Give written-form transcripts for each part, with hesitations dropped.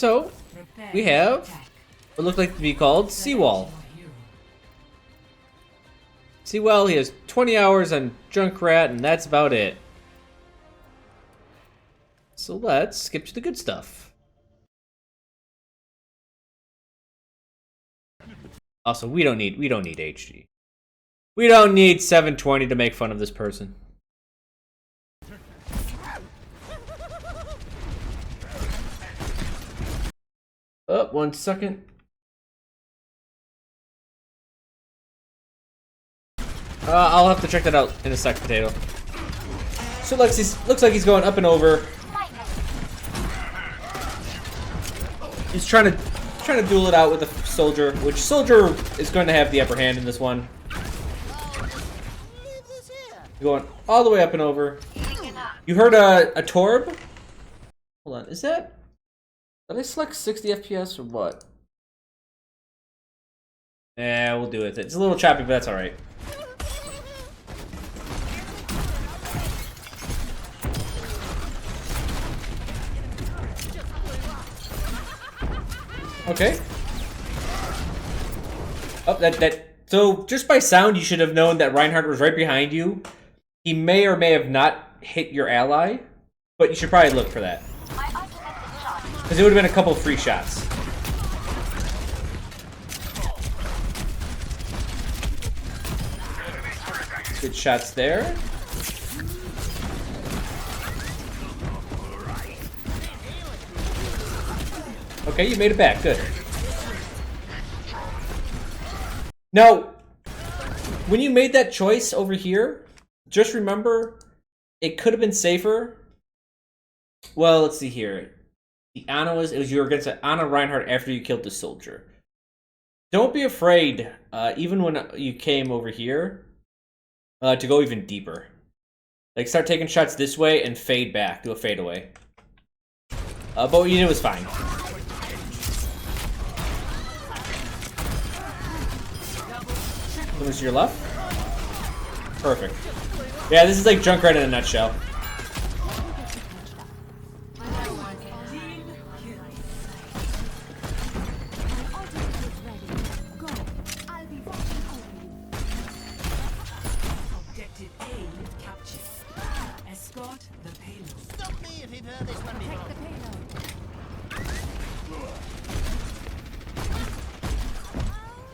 So, we have what looked like to be called Seawall. Seawall, he has 20 hours on Junkrat, and that's about it. So let's skip to the good stuff. Also, we don't need HG. We don't need 720 to make fun of this person. Oh, 1 second. I'll have to check that out in a sec, Potato. So looks like he's going up and over. He's trying to duel it out with the soldier, which soldier is going to have the upper hand in this one. Going all the way up and over. You heard a Torb? Hold on, is that? Did I select 60 FPS or what? Yeah, we'll do it. It's a little choppy, but that's alright. Okay. Oh, so just by sound, you should have known that Reinhardt was right behind you. He may or may have not hit your ally, but you should probably look for that. Because it would have been a couple free shots. Good shots there. Okay, you made it back. Good. Now, when you made that choice over here, just remember, it could have been safer. Well, let's see here. The Ana was you were against Ana Reinhardt after you killed the soldier. Don't be afraid, even when you came over here, to go even deeper. Like, start taking shots this way and fade back. Do a fade away. But what you did was fine. Goes to your left. Perfect. Yeah, this is like Junkrat in a nutshell.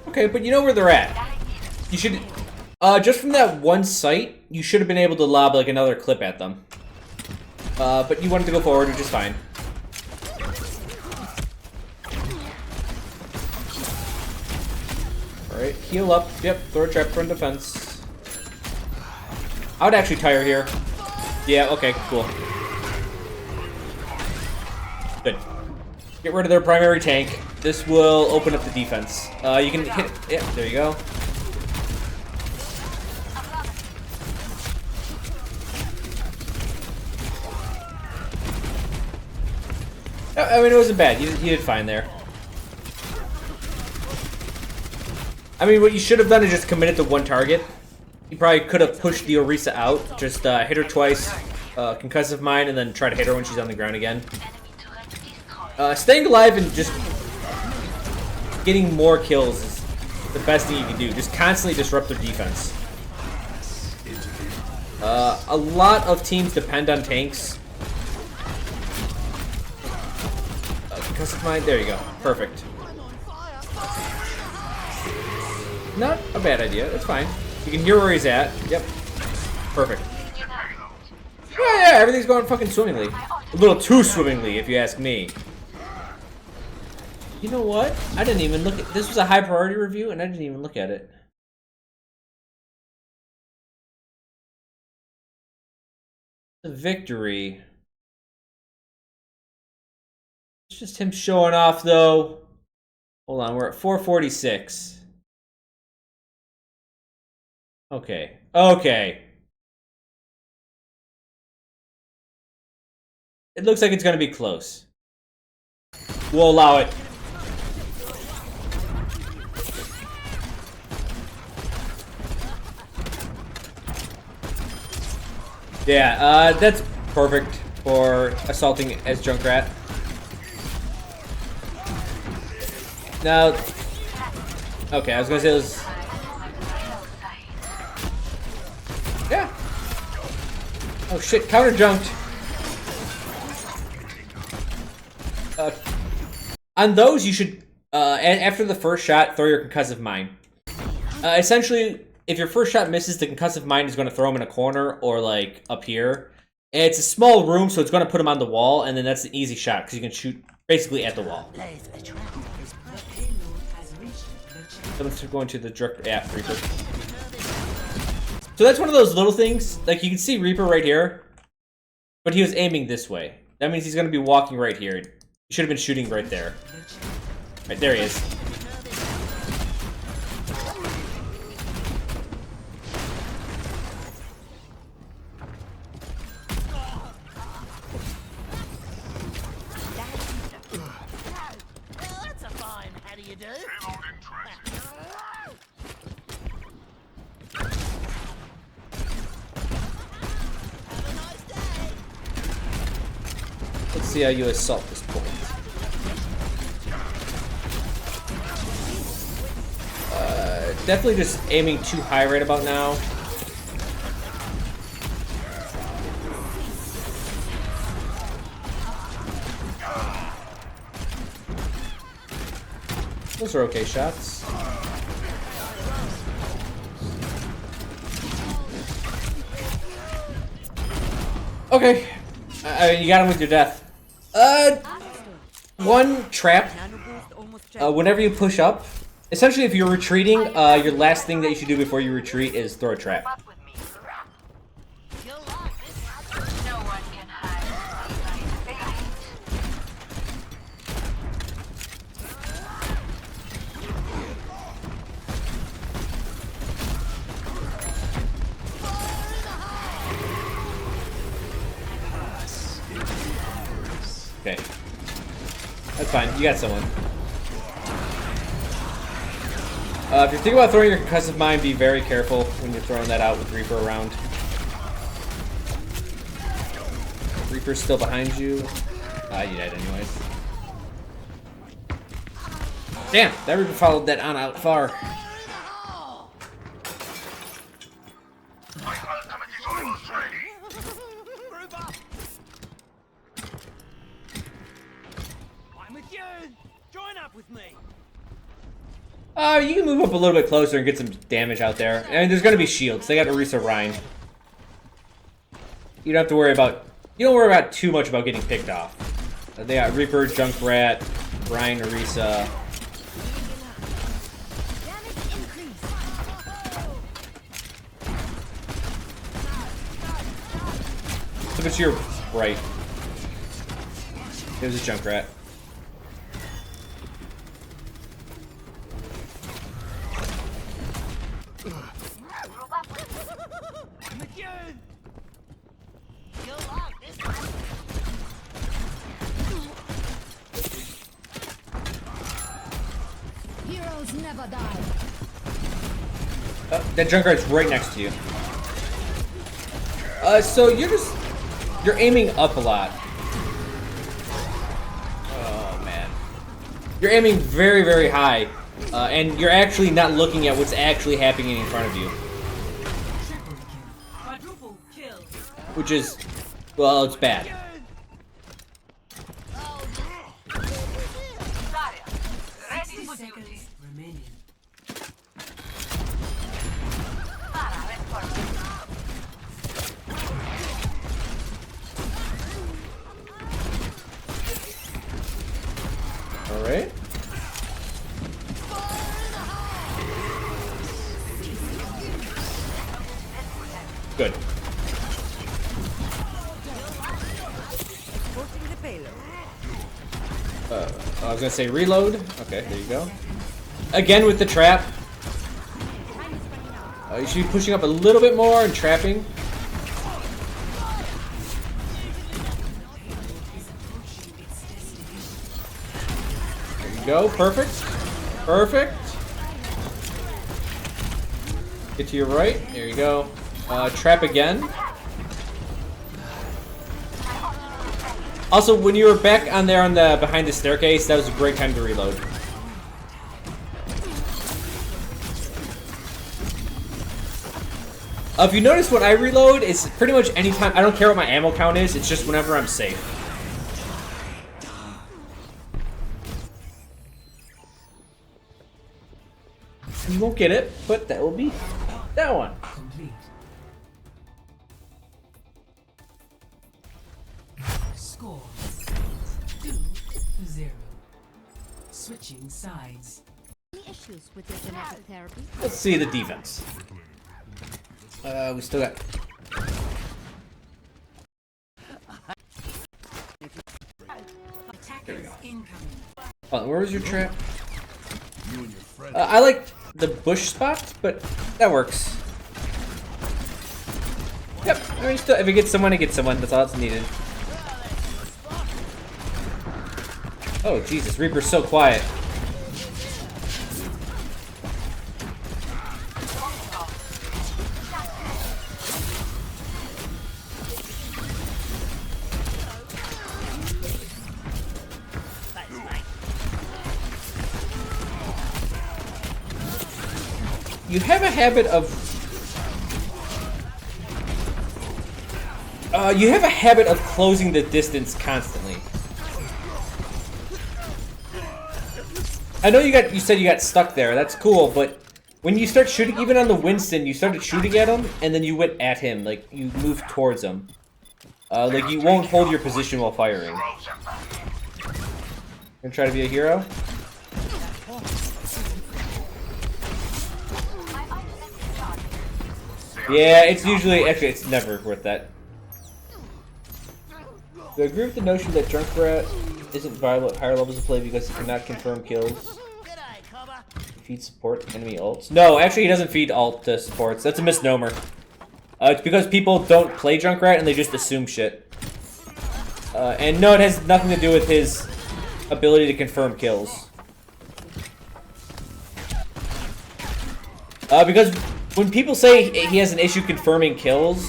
Okay, but you know where they're at. You should, just from that one site, you should have been able to lob like another clip at them. But you wanted to go forward, which is fine. Alright, heal up. Yep, throw a trap for defense. I would actually tire here. Yeah, okay, cool. Good. Get rid of their primary tank. This will open up the defense. You can hit. Yeah, there you go. I mean, it wasn't bad. You did fine there. I mean, what you should have done is just committed to one target. You probably could have pushed the Orisa out. Just hit her twice, concussive mine, and then try to hit her when she's on the ground again. Staying alive and just getting more kills is the best thing you can do. Just constantly disrupt their defense. A lot of teams depend on tanks. Concussive mine, there you go. Perfect. Not a bad idea, that's fine. You can hear where he's at. Yep. Perfect. Yeah, everything's going fucking swimmingly. A little too swimmingly, if you ask me. You know what? I didn't even look at this. Was a high priority review, and I didn't even look at it. The victory. It's just him showing off, though. Hold on, we're at 446. Okay. Okay. It looks like it's going to be close. We'll allow it. Yeah, that's perfect for assaulting as Junkrat. Now, okay, I was gonna say it was. Yeah. Oh shit! Counter junked. On those, you should after the first shot, throw your concussive mine. Essentially, if your first shot misses, the concussive mine is going to throw him in a corner or like up here. And it's a small room, so it's going to put him on the wall, and then that's an easy shot because you can shoot basically at the wall. Someone's going to the direct Reaper. So that's one of those little things. Like you can see Reaper right here, but he was aiming this way. That means he's going to be walking right here. He should have been shooting right there. Right there he is. Let's see how you assault this point. Definitely just aiming too high right about now. Those are okay shots. Okay. You got him with your death. One trap. Whenever you push up, essentially if you're retreating, your last thing that you should do before you retreat is throw a trap. Okay. That's fine. You got someone. If you're thinking about throwing your concussive mine, be very careful when you're throwing that out with Reaper around. Reaper's still behind you. You died anyways. Damn, that Reaper followed that on out far. You can move up a little bit closer and get some damage out there. And there's gonna be shields. They got Orisa Rhine. You don't have to worry about. You don't worry about too much about getting picked off. They got Reaper, Junkrat, Rhine, Orisa. So it's your right. There's a Junkrat. Heroes never die. That Junkrat's right next to you. So you're aiming up a lot. Oh man. You're aiming very, very high. And you're actually not looking at what's actually happening in front of you. Which is, well, it's bad. Alright. Good. I was gonna say reload. Okay, there you go. Again with the trap. You should be pushing up a little bit more and trapping. There you go. Perfect. Perfect. Get to your right. There you go. Trap again. Also, when you were back on there on the behind the staircase, that was a great time to reload. If you notice when I reload, it's pretty much anytime. I don't care what my ammo count is. It's just whenever I'm safe. You won't get it, but that will be that one. Complete. Score 2-0. Switching sides. Any issues with your genetic therapy? Let's see the defense. We still got. There we go. Oh, where was your trap? I like the bush spot, but that works. Yep. I mean, still, if it gets someone, it gets someone. That's all that's needed. Oh Jesus, Reaper's so quiet. You have a habit of closing the distance constantly. I know you said you got stuck there. That's cool, but when you start shooting, even on the Winston, you started shooting at him and then you went at him, like you moved towards him. Like you won't hold your position while firing. Gonna try to be a hero? Yeah, it's usually, actually, it's never worth that. Do I agree with the notion that Junkrat isn't viable at higher levels of play because he cannot confirm kills? Feed support enemy ults? No, actually he doesn't feed ult to supports. That's a misnomer. It's because people don't play Junkrat and they just assume shit. And no, it has nothing to do with his ability to confirm kills. Because when people say he has an issue confirming kills,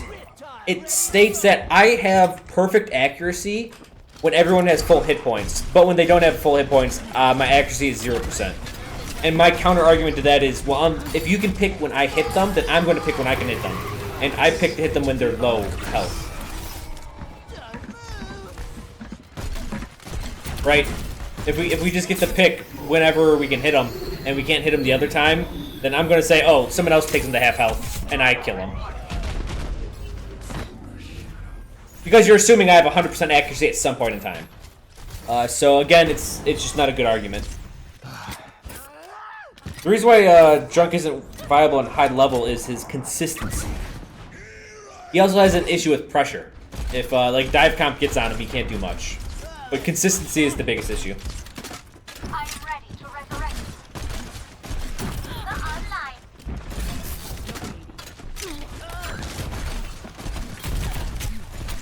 it states that I have perfect accuracy when everyone has full hit points. But when they don't have full hit points, my accuracy is 0%. And my counter argument to that is, well, if you can pick when I hit them, then I'm going to pick when I can hit them. And I pick to hit them when they're low health. Right? If we just get to pick whenever we can hit them, and we can't hit them the other time, then I'm going to say, oh, someone else takes them to half health, and I kill them. Because you're assuming I have 100% accuracy at some point in time. So again, it's just not a good argument. The reason why Junk isn't viable on high level is his consistency. He also has an issue with pressure. If like dive comp gets on him, he can't do much. But consistency is the biggest issue. I'm ready to resurrect. Online.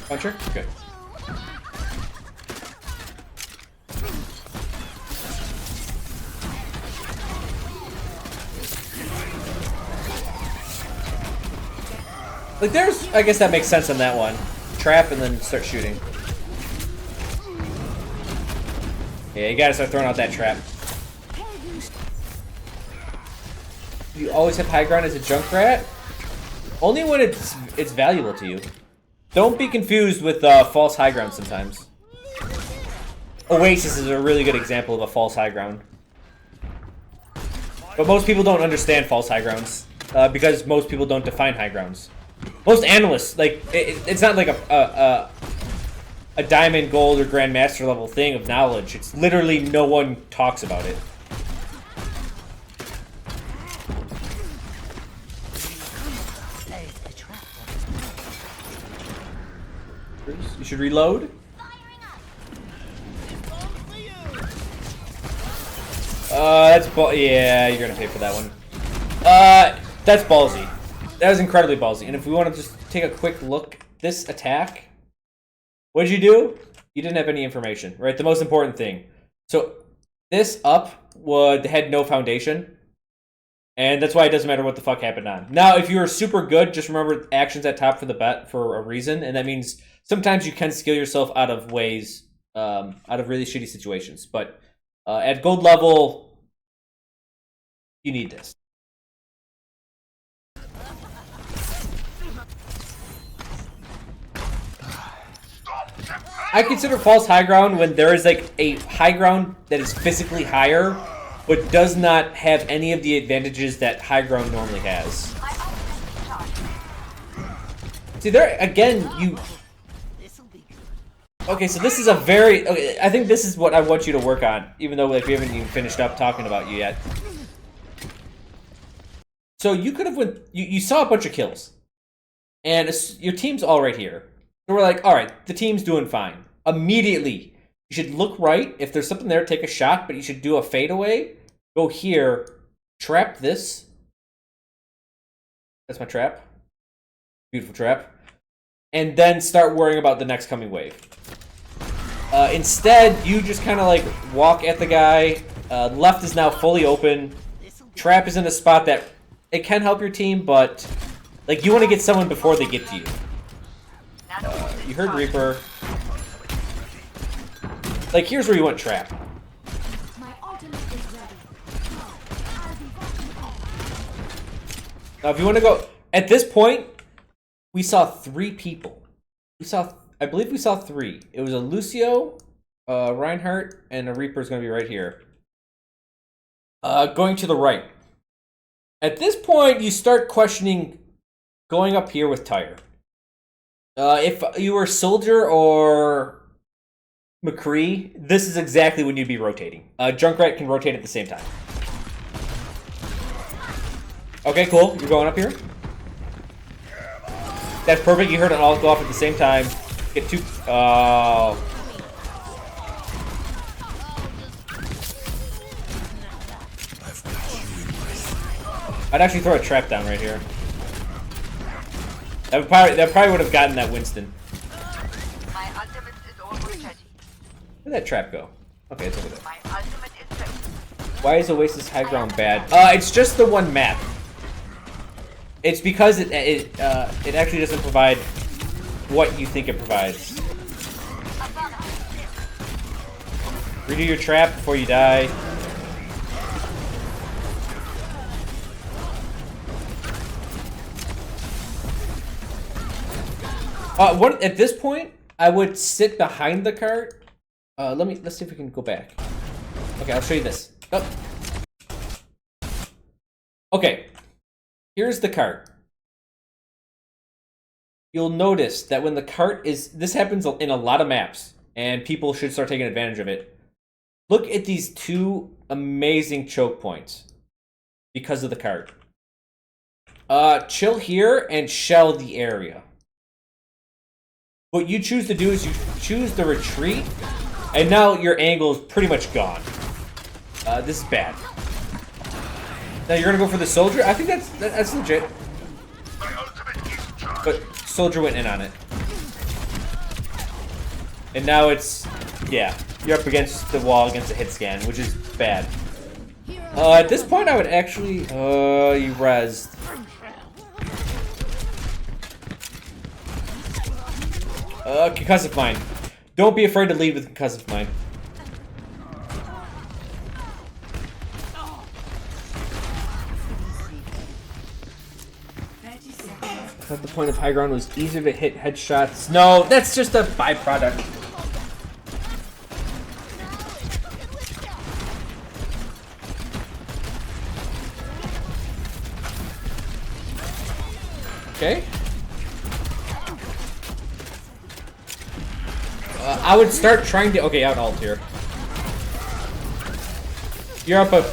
Puncher? Okay. Like there's, I guess that makes sense on that one. Trap and then start shooting. Yeah, you gotta start throwing out that trap. You always have high ground as a Junkrat? Only when it's valuable to you. Don't be confused with false high ground sometimes. Oasis is a really good example of a false high ground. But most people don't understand false high grounds. Because most people don't define high grounds. Most analysts, like, it's not like a diamond, gold, or grandmaster level thing of knowledge. It's literally no one talks about it. You should reload. Yeah, you're gonna pay for that one. That's ballsy. That was incredibly ballsy. And if we want to just take a quick look, this attack, what did you do? You didn't have any information, right? The most important thing. So this up had no foundation, and that's why it doesn't matter what the fuck happened on. Now, if you're super good, just remember actions at top for the bet for a reason, and that means sometimes you can skill yourself out of ways, out of really shitty situations. But at gold level, you need this. I consider false high ground when there is like a high ground that is physically higher, but does not have any of the advantages that high ground normally has. See, there again, you. Okay, so this is a very. Okay, I think this is what I want you to work on, even though like we haven't even finished up talking about you yet. So you could have went. You saw a bunch of kills, and your team's all right here. So we're like, all right, the team's doing fine. Immediately, you should look right. If there's something there, take a shot, but you should do a fadeaway. Go here, trap this. That's my trap. Beautiful trap. And then start worrying about the next coming wave. Instead, you just kind of like walk at the guy. Left is now fully open. Trap is in a spot that it can help your team, but like you want to get someone before they get to you. You heard Reaper. Like here's where you want trap. Now, if you want to go at this point, we saw 3 people. I believe we saw 3. It was a Lucio, Reinhardt, and a Reaper is going to be right here. Going to the right. At this point, you start questioning going up here with Tyre. If you were Soldier or McCree, this is exactly when you'd be rotating. Junkrat can rotate at the same time. Okay, cool. You're going up here. That's perfect. You heard it all go off at the same time. Get 2. I'd actually throw a trap down right here. That probably would have gotten that Winston. Where'd that trap go? Okay, it's over there. Why is Oasis High Ground bad? It's just the one map. It's because it actually doesn't provide what you think it provides. Redo your trap before you die. At this point, I would sit behind the cart. Let's see if we can go back. Okay, I'll show you this. Oh. Okay. Here's the cart. You'll notice that when the cart is... This happens in a lot of maps, and people should start taking advantage of it. Look at these 2 amazing choke points because of the cart. Chill here and shell the area. What you choose to do is you choose the retreat, and now your angle is pretty much gone. This is bad. Now you're gonna go for the soldier? I think that's legit. But soldier went in on it. And now it's... Yeah, you're up against the wall against a hit scan, which is bad. At this point I would actually... you rezzed. Concussive mine. Don't be afraid to lead with concussive mine. I thought the point of high ground was easier to hit headshots. No, that's just a byproduct. Okay. I would start trying to... Okay, out alt here. You're up a...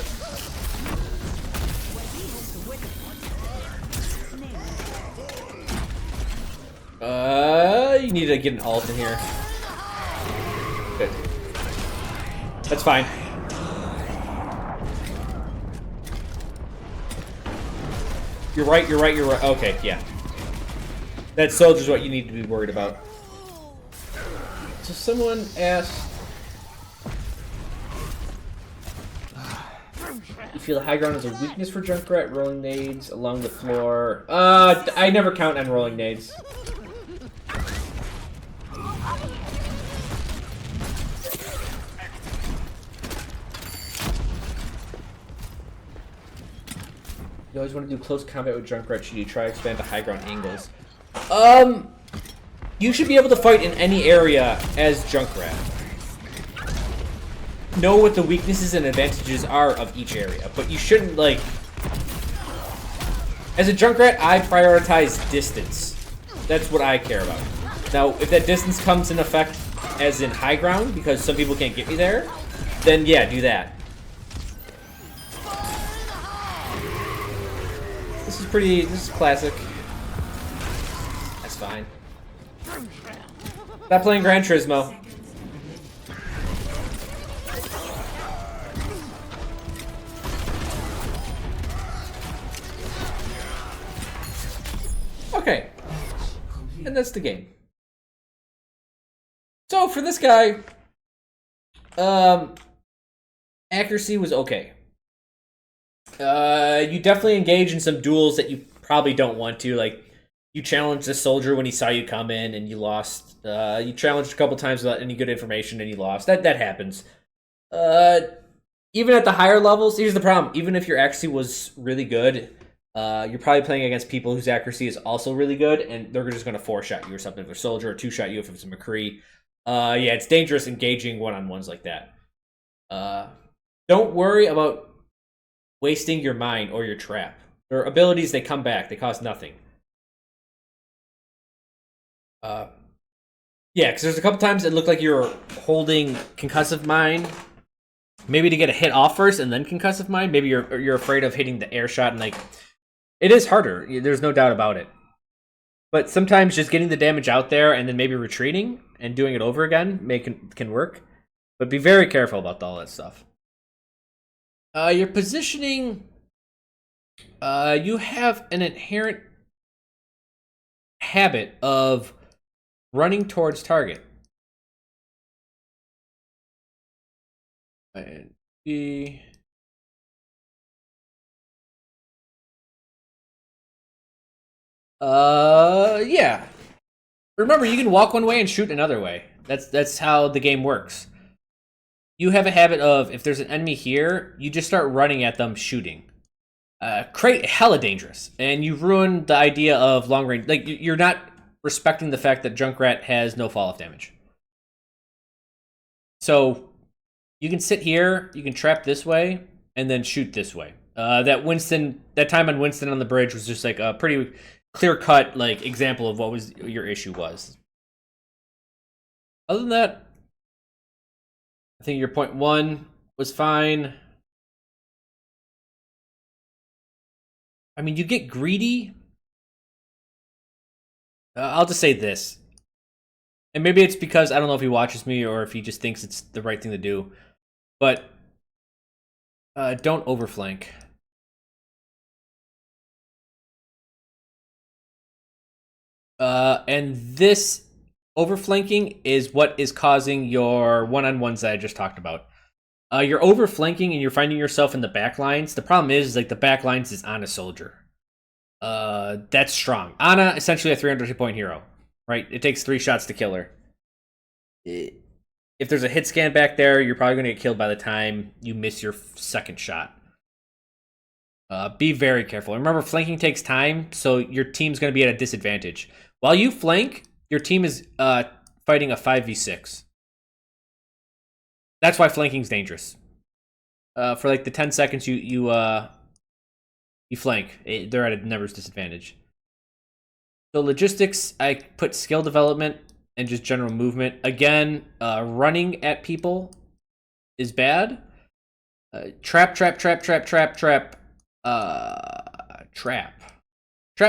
You need to get an alt in here. Good. That's fine. You're right, you're right, you're right. Okay, yeah. That soldier's what you need to be worried about. So someone asked... You feel high ground is a weakness for Junkrat, rolling nades along the floor. I never count on rolling nades. You always want to do close combat with Junkrat. Should you try expand to high ground angles? You should be able to fight in any area as Junkrat. Know what the weaknesses and advantages are of each area, but you shouldn't, like... As a Junkrat, I prioritize distance. That's what I care about. Now, if that distance comes in effect as in high ground, because some people can't get me there, then yeah, do that. This is classic. That's fine. Stop playing Gran Turismo. Okay. And that's the game. So for this guy, accuracy was okay. You definitely engage in some duels that you probably don't want to. Like, you challenged a soldier when he saw you come in and you lost. You challenged a couple times without any good information and you lost. That happens. Even at the higher levels, here's the problem. Even if your accuracy was really good, you're probably playing against people whose accuracy is also really good, and they're just going to 4-shot you or something if they're a soldier, or 2-shot you if it's a McCree. Yeah, it's dangerous engaging one-on-ones like that. Don't worry about wasting your mine or your trap. Their abilities, they come back. They cost nothing. Yeah, because there's a couple times it looked like you're holding concussive mine, maybe to get a hit off first and then concussive mine. Maybe you're afraid of hitting the air shot, and like, it is harder. There's no doubt about it. But sometimes just getting the damage out there and then maybe retreating and doing it over again can work. But be very careful about all that stuff. Your positioning, you have an inherent habit of running towards target. And yeah. Remember, you can walk one way and shoot another way. That's how the game works. You have a habit of, if there's an enemy here, you just start running at them, shooting. Hella dangerous. And you've ruined the idea of long range. Like, you're not respecting the fact that Junkrat has no fall-off damage. So, you can sit here, you can trap this way, and then shoot this way. That time on Winston on the bridge was just like a pretty clear-cut like example of what was your issue was. Other than that, I think your point 1 was fine. I mean, you get greedy. I'll just say this. And maybe it's because I don't know if he watches me or if he just thinks it's the right thing to do. But don't overflank. And this overflanking is what is causing your one-on-ones that I just talked about. You're overflanking and you're finding yourself in the back lines. The problem is, like, the back lines is Ana soldier. That's strong. Ana, essentially a 300 hit point hero, right? It takes 3 shots to kill her. If there's a hit scan back there, you're probably going to get killed by the time you miss your second shot. Be very careful. Remember, flanking takes time, so your team's going to be at a disadvantage. While you flank, your team is fighting a 5v6. That's why flanking's dangerous. For like the 10 seconds you flank, they're at a numbers disadvantage. So logistics, I put skill development and just general movement. Again, running at people is bad. Trap. Trap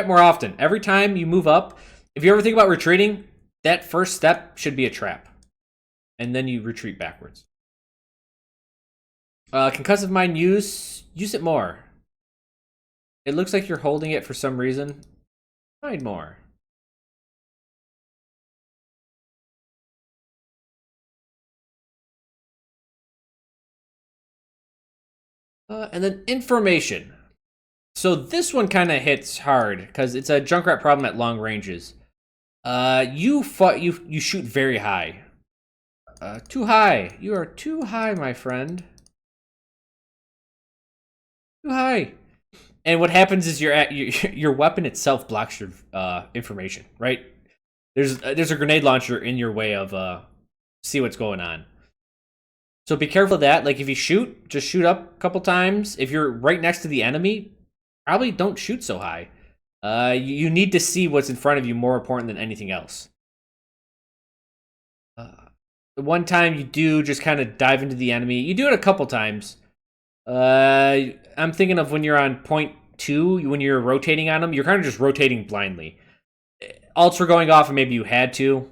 more often. Every time you move up, if you ever think about retreating, that first step should be a trap. And then you retreat backwards. Concussive mine use it more. It looks like you're holding it for some reason. Find more. And then information. So this one kind of hits hard because it's a Junkrat problem at long ranges. You shoot very high. Too high. You are too high, my friend. Too high. And what happens is your weapon itself blocks your information, right? there's a grenade launcher in your way of see what's going on. So be careful of that. Like if you shoot, just shoot up a couple times. If you're right next to the enemy, probably don't shoot so high. You need to see what's in front of you more important than anything else. The one time you do just kind of dive into the enemy, you do it a couple times. I'm thinking of when you're on point 2, when you're rotating on them, you're kind of just rotating blindly. Ults were going off and maybe you had to,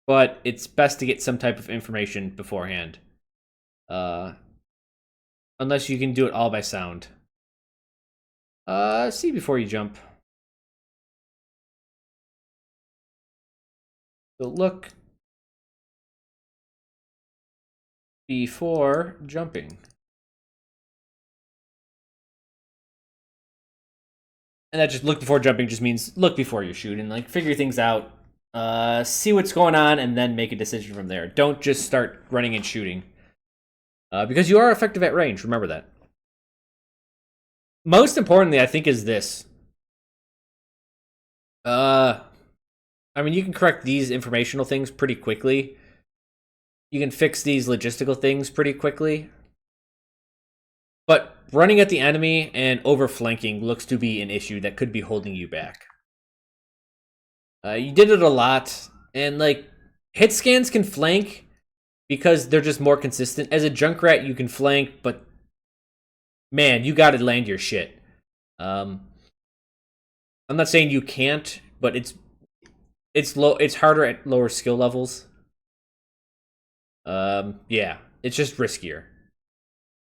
but it's best to get some type of information beforehand. Unless you can do it all by sound. See before you jump. So look before jumping. And that just look before jumping just means look before you're shooting. Like figure things out. See what's going on and then make a decision from there. Don't just start running and shooting. Because you are effective at range, remember that. Most importantly, I think, is this. I mean, you can correct these informational things pretty quickly. You can fix these logistical things pretty quickly. But running at the enemy and overflanking looks to be an issue that could be holding you back. You did it a lot, and like hit scans can flank because they're just more consistent. As a Junkrat, you can flank, but man, you gotta land your shit. I'm not saying you can't, but it's harder at lower skill levels. Yeah, it's just riskier.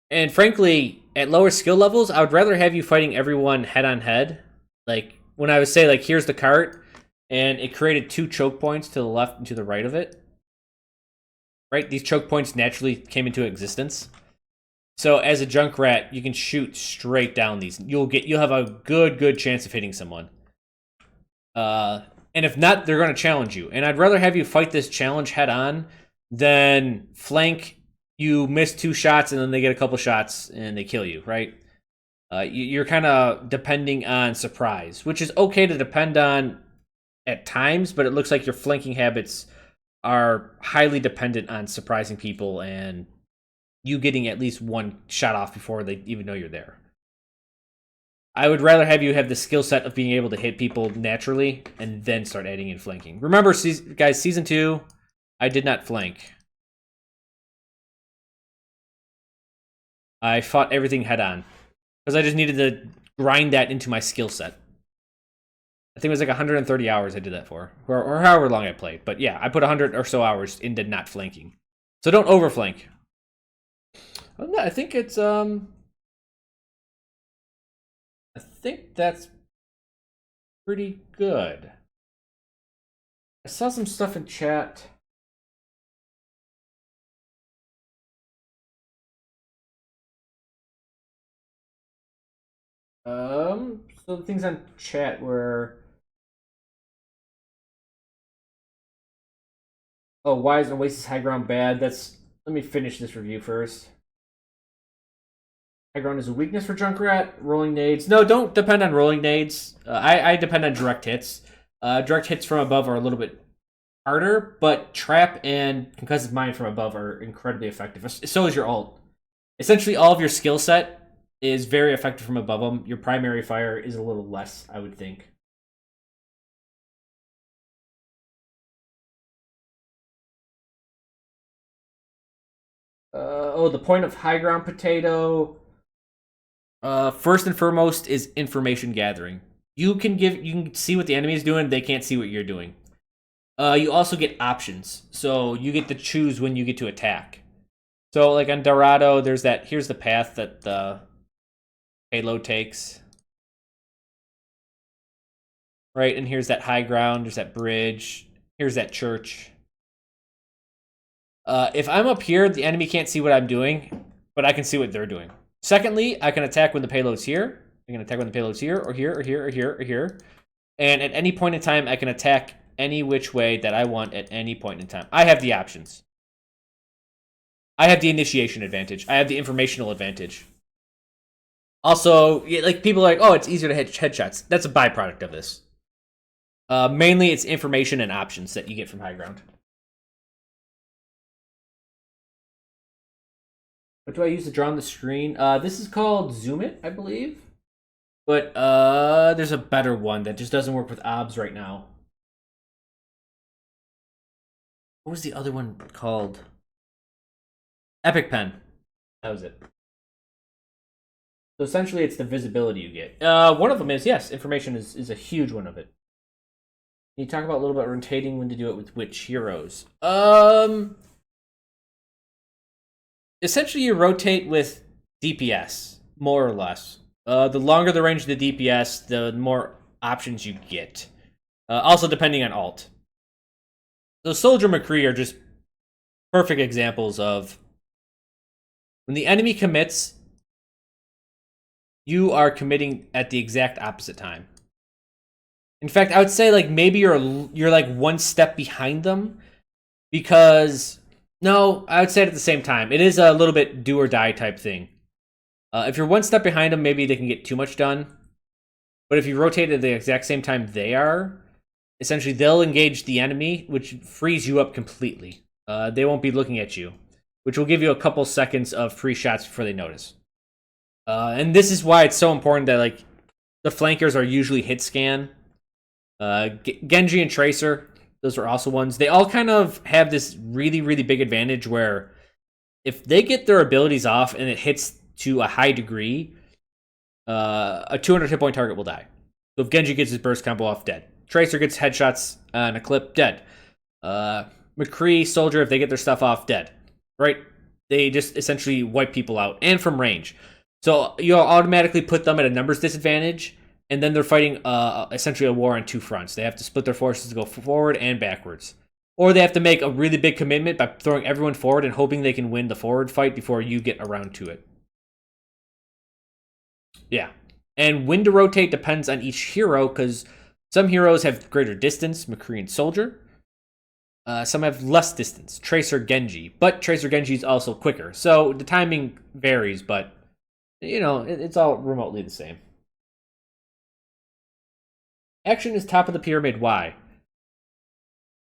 And frankly, at lower skill levels, I would rather have you fighting everyone head on head. Like when I would say, like, here's the cart, and it created 2 choke points to the left and to the right of it. Right? These choke points naturally came into existence. So as a Junkrat, you can shoot straight down these. You'll have a good chance of hitting someone. And if not, they're going to challenge you. And I'd rather have you fight this challenge head on than flank. You miss 2 shots and then they get a couple shots and they kill you, right? You're kind of depending on surprise, which is okay to depend on at times, but it looks like your flanking habits are highly dependent on surprising people and you getting at least 1 shot off before they even know you're there. I would rather have you have the skill set of being able to hit people naturally and then start adding in flanking. Remember, guys, Season 2, I did not flank. I fought everything head on because I just needed to grind that into my skill set. I think it was like 130 hours I did that for, or however long I played. But yeah, I put 100 or so hours into not flanking. So don't overflank. I think it's I think that's pretty good. I saw some stuff in chat. So the things on chat were, oh, why is Oasis High Ground bad? Let me finish this review first. High Ground is a weakness for Junkrat. Rolling nades. No, don't depend on rolling nades. I depend on direct hits. Direct hits from above are a little bit harder, but trap and concussive mine from above are incredibly effective. So is your ult. Essentially, all of your skill set is very effective from above them. Your primary fire is a little less, I would think. The point of high ground potato. First and foremost is information gathering. You can see what the enemy is doing. They can't see what you're doing. You also get options, so you get to choose when you get to attack. So, like on Dorado, there's that. Here's the path that the payload takes. Right, and here's that high ground. There's that bridge. Here's that church. If I'm up here, the enemy can't see what I'm doing, but I can see what they're doing. Secondly, I can attack when the payload's here. I can attack when the payload's here, or here, or here, or here, or here. And at any point in time, I can attack any which way that I want at any point in time. I have the options. I have the initiation advantage. I have the informational advantage. Also, like, people are like, oh, it's easier to hit headshots. That's a byproduct of this. Mainly, it's information and options that you get from high ground. What do I use to draw on the screen? This is called Zoom It, I believe. But there's a better one that just doesn't work with OBS right now. What was the other one called? Epic Pen. That was it. So essentially, it's the visibility you get. One of them is, yes, information is a huge one of it. Can you talk about a little bit rotating when to do it with which heroes? Essentially, you rotate with DPS, more or less. The longer the range of the DPS, the more options you get. Also, depending on alt. So Soldier McCree are just perfect examples of when the enemy commits, you are committing at the exact opposite time. In fact, I would say like maybe you're like one step behind them, because no, I would say it at the same time. It is a little bit do or die type thing. If you're one step behind them, maybe they can get too much done. But if you rotate at the exact same time they are, essentially they'll engage the enemy, which frees you up completely. They won't be looking at you, which will give you a couple seconds of free shots before they notice. And this is why it's so important that like the flankers are usually hit scan. Genji and Tracer, those are also ones. They all kind of have this really, really big advantage where if they get their abilities off and it hits to a high degree, a 200 hit point target will die. So if Genji gets his burst combo off, dead. Tracer gets headshots on a clip, dead. McCree, Soldier, if they get their stuff off, dead. Right? They just essentially wipe people out, and from range. So you'll automatically put them at a numbers disadvantage, and then they're fighting essentially a war on two fronts. They have to split their forces to go forward and backwards. Or they have to make a really big commitment by throwing everyone forward and hoping they can win the forward fight before you get around to it. Yeah. And when to rotate depends on each hero, because some heroes have greater distance, McCree and Soldier. Some have less distance, Tracer, Genji. But Tracer, Genji is also quicker. So the timing varies, but, you know, it's all remotely the same. Action is top of the pyramid. Why?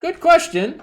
Good question.